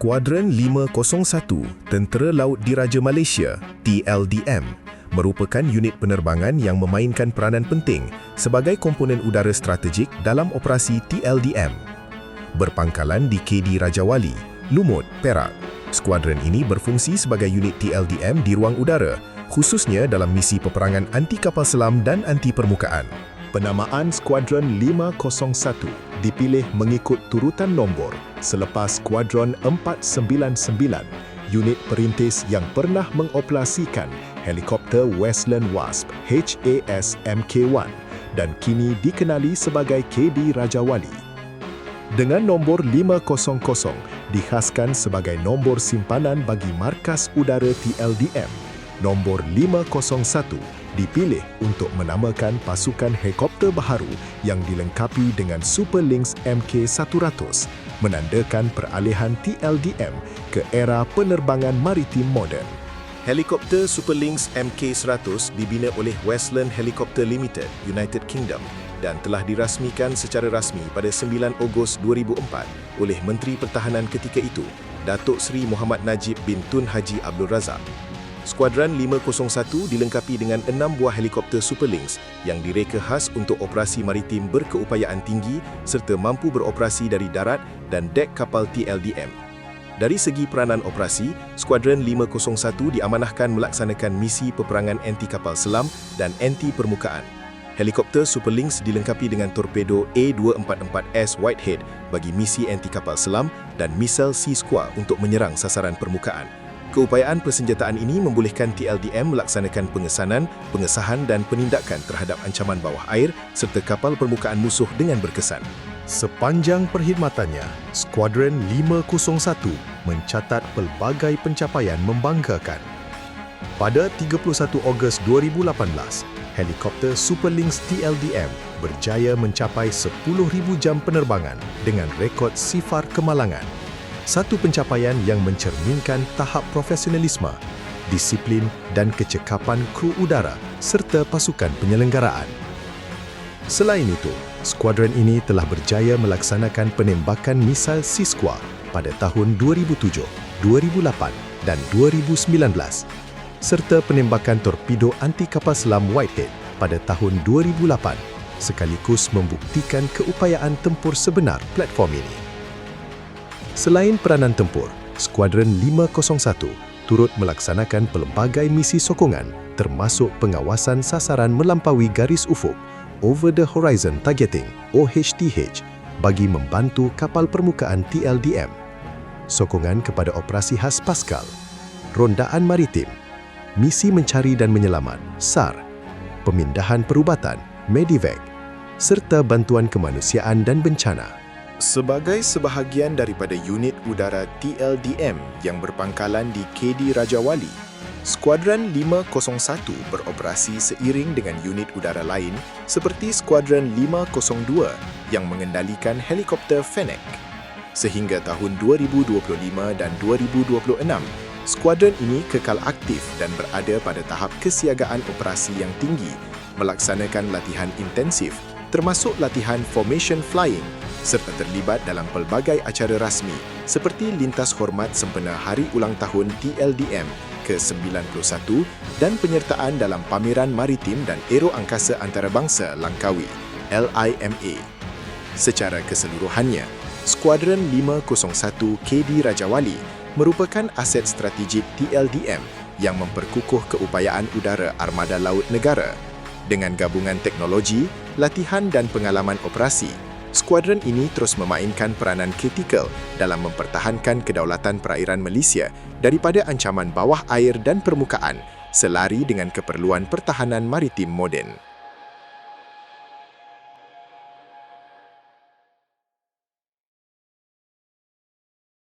Skuadron 501 Tentera Laut Diraja Malaysia (TLDM) merupakan unit penerbangan yang memainkan peranan penting sebagai komponen udara strategik dalam operasi TLDM. Berpangkalan di KD Raja Wali, Lumut, Perak, skuadron ini berfungsi sebagai unit TLDM di ruang udara, khususnya dalam misi peperangan anti kapal selam dan anti permukaan. Penamaan Skuadron 501 dipilih mengikut turutan nombor selepas Skuadron 499, unit perintis yang pernah mengoperasikan helikopter Westland Wasp HAS Mk1 dan kini dikenali sebagai KD Raja Wali. Dengan nombor 500 dikhaskan sebagai nombor simpanan bagi markas udara TLDM, nombor 501 dipilih untuk menamakan pasukan helikopter baharu yang dilengkapi dengan Super Lynx Mk100, menandakan peralihan TLDM ke era penerbangan maritim moden. Helikopter Super Lynx Mk100 dibina oleh Westland Helicopter Limited, United Kingdom dan telah dirasmikan secara rasmi pada 9 Ogos 2004 oleh Menteri Pertahanan ketika itu, Datuk Seri Muhammad Najib bin Tun Haji Abdul Razak. Skuadron 501 dilengkapi dengan 6 buah helikopter Super Lynx yang direka khas untuk operasi maritim berkeupayaan tinggi serta mampu beroperasi dari darat dan dek kapal TLDM. Dari segi peranan operasi, Skuadron 501 diamanahkan melaksanakan misi peperangan anti kapal selam dan anti permukaan. Helikopter Super Lynx dilengkapi dengan torpedo A244S Whitehead bagi misi anti kapal selam dan misal Sea Squall untuk menyerang sasaran permukaan. Keupayaan persenjataan ini membolehkan TLDM melaksanakan pengesanan, pengesahan dan penindakan terhadap ancaman bawah air serta kapal permukaan musuh dengan berkesan. Sepanjang perkhidmatannya, Skuadron 501 mencatat pelbagai pencapaian membanggakan. Pada 31 Ogos 2018, helikopter Super Lynx TLDM berjaya mencapai 10,000 jam penerbangan dengan rekod sifar kemalangan. Satu pencapaian yang mencerminkan tahap profesionalisme, disiplin dan kecekapan kru udara serta pasukan penyelenggaraan. Selain itu, skuadron ini telah berjaya melaksanakan penembakan misal Sea Squall pada tahun 2007, 2008 dan 2019 serta penembakan torpedo anti kapal selam Whitehead pada tahun 2008 sekaligus membuktikan keupayaan tempur sebenar platform ini. Selain peranan tempur, Skuadron 501 turut melaksanakan pelbagai misi sokongan termasuk pengawasan sasaran melampaui garis ufuk Over the Horizon Targeting OHTH bagi membantu kapal permukaan TLDM, sokongan kepada operasi khas Pascal, rondaan maritim, misi mencari dan menyelamat SAR, pemindahan perubatan Medivac serta bantuan kemanusiaan dan bencana. Sebagai sebahagian daripada unit udara TLDM yang berpangkalan di KD Raja Wali, Skuadron 501 beroperasi seiring dengan unit udara lain seperti Skuadron 502 yang mengendalikan helikopter Fennec. Sehingga tahun 2025 dan 2026, skuadron ini kekal aktif dan berada pada tahap kesiagaan operasi yang tinggi, melaksanakan latihan intensif termasuk latihan formation flying serta terlibat dalam pelbagai acara rasmi seperti lintas hormat sempena Hari Ulang Tahun TLDM ke-91 dan penyertaan dalam Pameran Maritim dan Aero Angkasa Antarabangsa Langkawi LIMA. Secara keseluruhannya, Skuadron 501 KD Raja Wali merupakan aset strategik TLDM yang memperkukuh keupayaan udara armada laut negara. Dengan gabungan teknologi, latihan dan pengalaman operasi, skuadron ini terus memainkan peranan kritikal dalam mempertahankan kedaulatan perairan Malaysia daripada ancaman bawah air dan permukaan selari dengan keperluan pertahanan maritim moden.